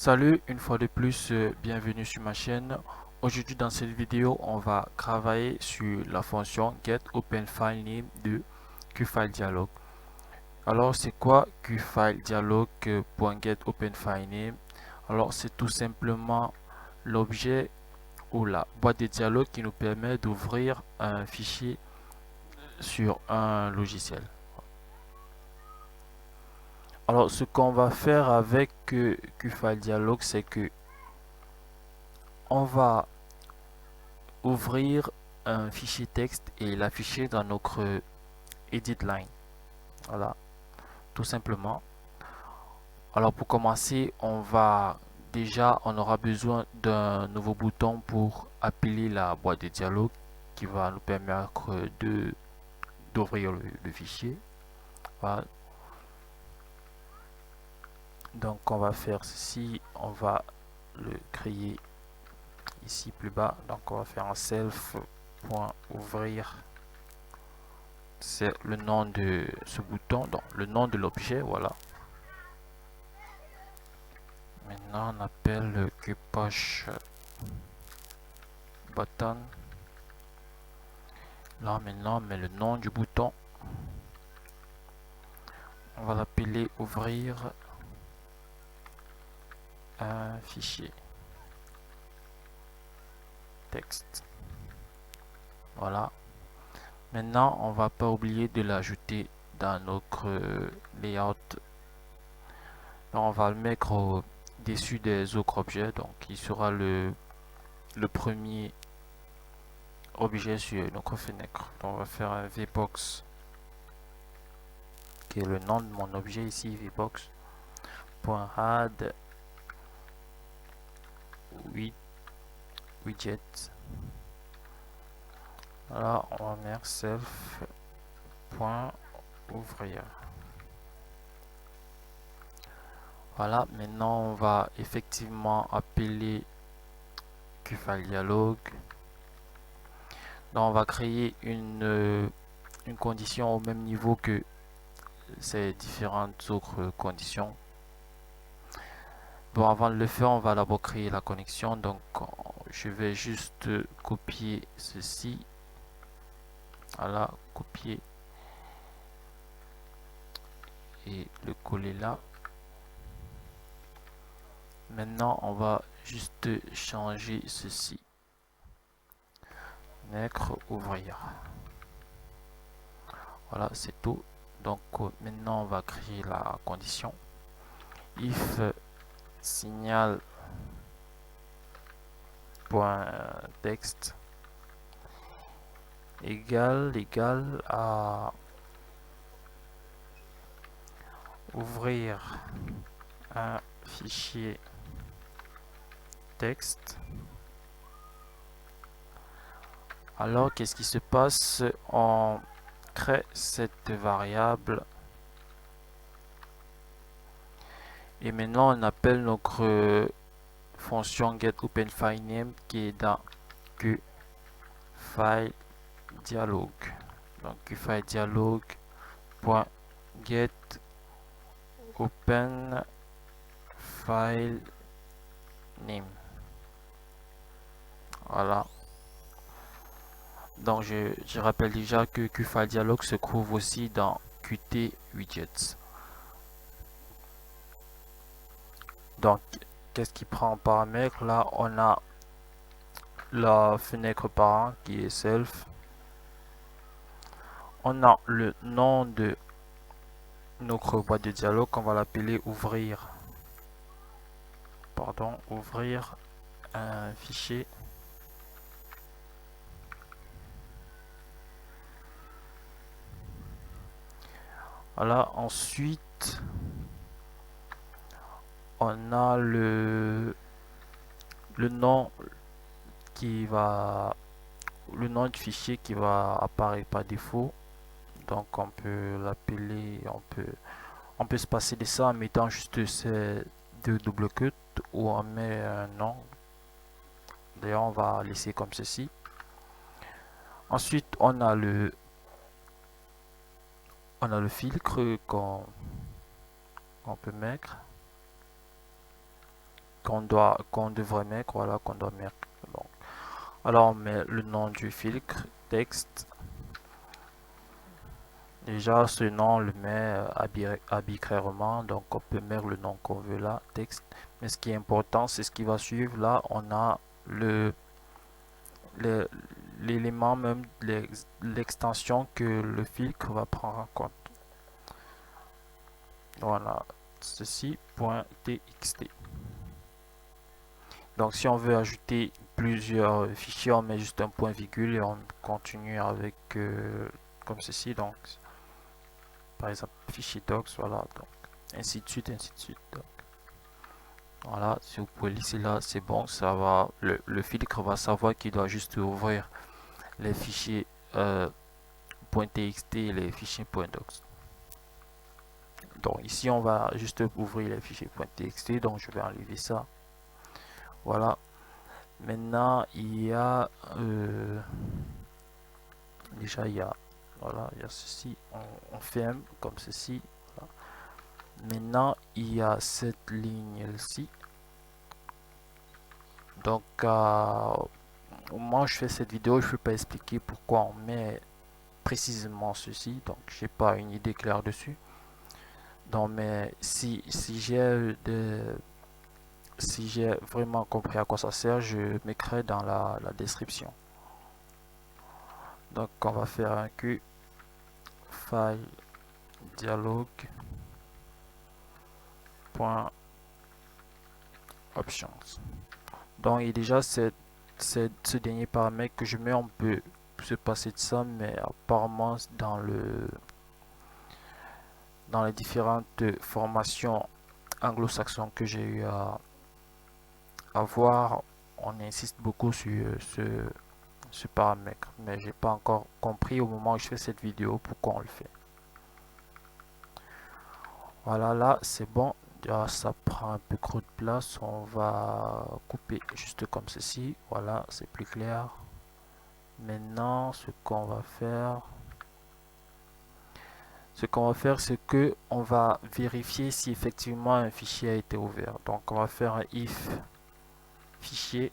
Salut, une fois de plus, bienvenue sur ma chaîne. Aujourd'hui dans cette vidéo, on va travailler sur la fonction getOpenFileName de QFileDialog. Alors c'est quoi QFileDialog.getOpenFileName? Alors c'est tout simplement l'objet ou la boîte de dialogue qui nous permet d'ouvrir un fichier sur un logiciel. Alors ce qu'on va faire avec QFileDialog, c'est que on va ouvrir un fichier texte et l'afficher dans notre edit line. Voilà, tout simplement. Alors pour commencer, on aura besoin d'un nouveau bouton pour appeler la boîte de dialogue qui va nous permettre d'ouvrir le fichier. Voilà. Donc on va faire ceci, on va le créer ici plus bas. Donc on va faire un self.ouvrir, c'est le nom de ce bouton, donc le nom de l'objet, voilà. Maintenant on appelle que push button. Là maintenant on met le nom du bouton. On va l'appeler ouvrir un fichier texte. Voilà. Maintenant on va pas oublier de l'ajouter dans notre layout. Donc, on va le mettre au-dessus des autres objets. Donc il sera le premier objet sur notre fenêtre. Donc, on va faire un vbox qui est le nom de mon objet ici, vbox.add widget. Voilà, on va mettre self.ouvrir. Voilà, maintenant on va effectivement appeler QFileDialog. Donc on va créer une condition au même niveau que ces différentes autres conditions. Bon, avant de le faire, on va d'abord créer la connexion. Donc je vais juste copier ceci. Voilà, copier et le coller là. Maintenant on va juste changer ceci, mettre ouvrir. Voilà, c'est tout. Donc maintenant on va créer la condition if signal .text égal à ouvrir un fichier texte. Alors qu'est-ce qui se passe? On crée cette variable et maintenant on appelle notre fonction getOpenFileName qui est dans QFileDialog. Donc QFileDialog.getOpenFileName. Voilà. Donc je rappelle déjà que QFileDialog se trouve aussi dans Qt Widgets. Donc qu'est-ce qui prend en paramètre? Là on a la fenêtre parent qui est self. On a le nom de notre boîte de dialogue, on va l'appeler ouvrir. Pardon, ouvrir un fichier. Voilà, ensuite on a le nom qui va le nom du fichier qui va apparaître par défaut. Donc on peut l'appeler, on peut se passer de ça en mettant juste ces deux double quotes ou on met un nom. D'ailleurs on va laisser comme ceci. Ensuite on a le filtre qu'on peut mettre. qu'on devrait mettre, voilà, qu'on doit mettre. Donc, alors on met le nom du filtre texte. Déjà ce nom on le met arbitrairement, donc on peut mettre le nom qu'on veut là, texte. Mais ce qui est important, c'est ce qui va suivre. Là on a le l'élément même, l'extension que le filtre va prendre en compte. Voilà, ceci .txt. Donc si on veut ajouter plusieurs fichiers, on met juste un point virgule et on continue avec comme ceci. Donc par exemple fichier docs, voilà, donc ainsi de suite, ainsi de suite. Donc, voilà, si vous pouvez laisser là, c'est bon, ça va, le filtre va savoir qu'il doit juste ouvrir les fichiers .txt et les fichiers .docs. Donc ici on va juste ouvrir les fichiers .txt, donc je vais enlever ça. Voilà. Maintenant il y a déjà il y a voilà, il y a ceci, on ferme comme ceci. Voilà. Maintenant il y a cette ligne-ci. Donc au moment où je fais cette vidéo, je ne peux pas expliquer pourquoi on met précisément ceci, donc j'ai pas une idée claire dessus. Donc mais si j'ai vraiment compris à quoi ça sert, je m'écris dans la description. Donc on va faire un Q file dialogue options. Donc et déjà c'est ce dernier paramètre que je mets, on peut se passer de ça, mais apparemment dans les différentes formations anglo-saxonnes que j'ai eu à voir, on insiste beaucoup sur ce paramètre, mais j'ai pas encore compris au moment où je fais cette vidéo pourquoi on le fait. Voilà, là c'est bon. Déjà, ça prend un peu trop de place, on va couper juste comme ceci. Voilà, c'est plus clair. Maintenant ce qu'on va faire, c'est que on va vérifier si effectivement un fichier a été ouvert. Donc on va faire un if fichier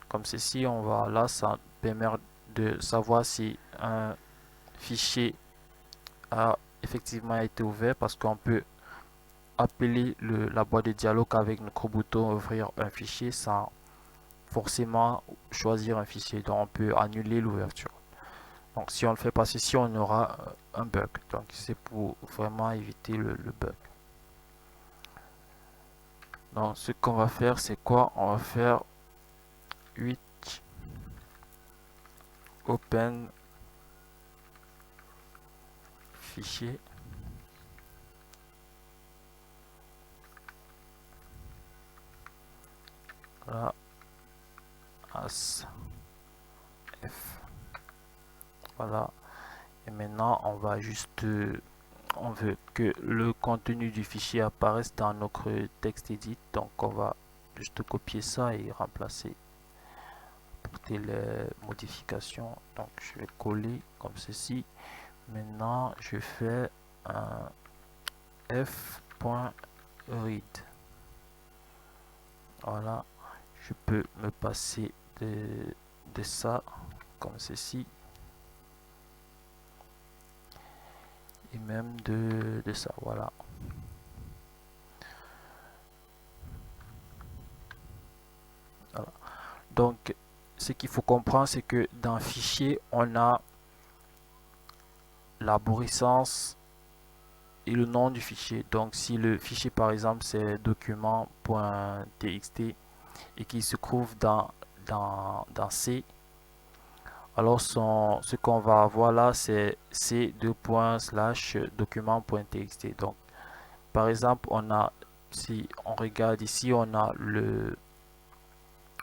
comme ceci. On va là, ça permet de savoir si un fichier a effectivement été ouvert, parce qu'on peut appeler la boîte de dialogue avec notre bouton ouvrir un fichier sans forcément choisir un fichier. Donc on peut annuler l'ouverture. Donc si on le fait pas ceci, on aura un bug. Donc c'est pour vraiment éviter le bug. Donc ce qu'on va faire, c'est quoi? On va faire 8 open fichier. Là, as f. Voilà. Et maintenant, on va juste on veut que le contenu du fichier apparaisse dans notre texte edit, donc on va juste copier ça et remplacer, porter les modifications. Donc je vais coller comme ceci. Maintenant je fais un f.read. Voilà, je peux me passer de ça comme ceci, et même de ça. Voilà. Voilà. Donc ce qu'il faut comprendre, c'est que dans un fichier, on a l'arborescence et le nom du fichier. Donc si le fichier par exemple c'est document.txt et qui se trouve dans C, alors ce qu'on va avoir là c'est c:/document.txt. Donc par exemple on a, si on regarde ici, on a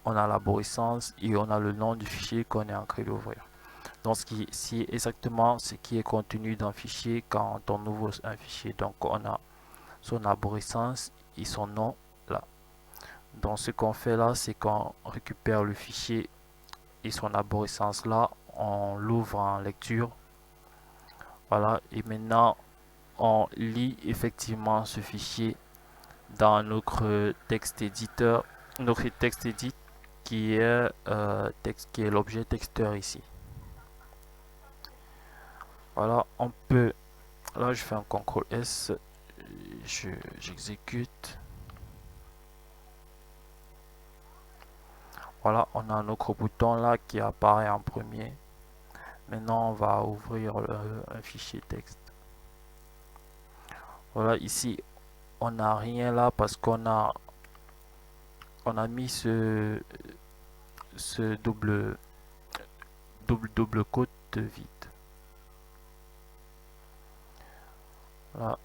l'arborescence et on a le nom du fichier qu'on est en train d'ouvrir. Donc c'est exactement ce qui est contenu dans le fichier quand on ouvre un fichier. Donc on a son arborescence et son nom là. Donc ce qu'on fait là, c'est qu'on récupère le fichier et son arborescence là, on l'ouvre en lecture. Voilà, et maintenant on lit effectivement ce fichier dans notre texte éditeur, notre texte edit qui est qui est l'objet texteur ici. Voilà, on peut, là je fais un CTRL S, j'exécute. Voilà, on a notre bouton là qui apparaît en premier. Maintenant, on va ouvrir un fichier texte. Voilà, ici, on n'a rien là parce on a mis ce double quote vide. Voilà.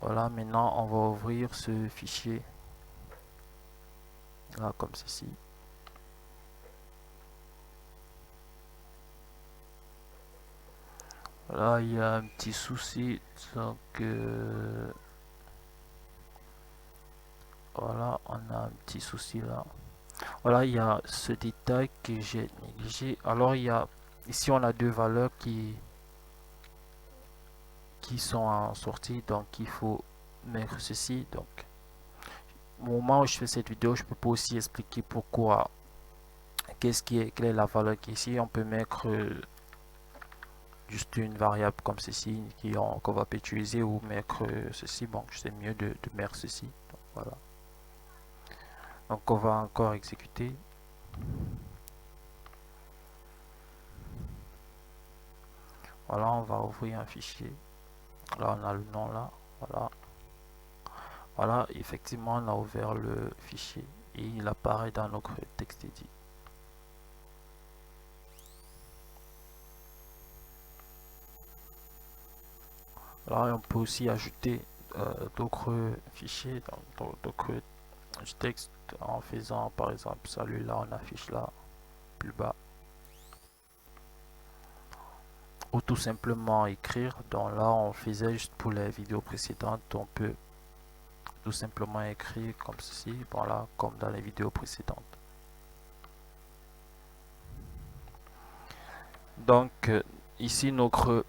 Voilà, maintenant on va ouvrir ce fichier là comme ceci. Là, il y a un petit souci, donc voilà, on a un petit souci là. Voilà, il y a ce détail que j'ai négligé. Alors, il y a ici, on a deux valeurs qui sont en sortie, donc il faut mettre ceci. Donc, au moment où je fais cette vidéo, je peux pas aussi expliquer pourquoi, quelle est la valeur qui est ici. On peut mettre juste une variable comme ceci qu'on va pas utiliser ou mettre ceci. Bon, c'est mieux de mettre ceci. Donc, voilà. Donc, on va encore exécuter. Voilà, on va ouvrir un fichier. Là, on a le nom là. Voilà. Voilà, effectivement, on a ouvert le fichier et il apparaît dans notre texte edit. Là, on peut aussi ajouter d'autres fichiers, d'autres textes en faisant par exemple celui-là, on affiche là, plus bas. Ou tout simplement écrire. Donc là, on faisait juste pour les vidéos précédentes, on peut tout simplement écrire comme ceci, voilà, comme dans les vidéos précédentes. Donc ici, notre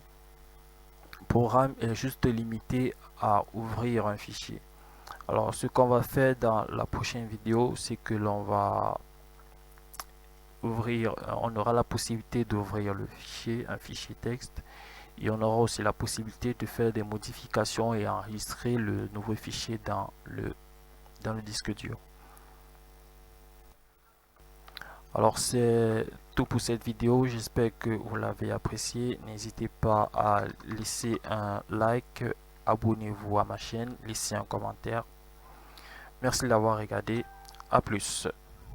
programme est juste limité à ouvrir un fichier. Alors ce qu'on va faire dans la prochaine vidéo, c'est que l'on va ouvrir, on aura la possibilité d'ouvrir le fichier, un fichier texte, et on aura aussi la possibilité de faire des modifications et enregistrer le nouveau fichier dans le disque dur. Alors c'est tout pour cette vidéo, j'espère que vous l'avez apprécié. N'hésitez pas à laisser un like, abonnez-vous à ma chaîne, laissez un commentaire. Merci d'avoir regardé, à plus.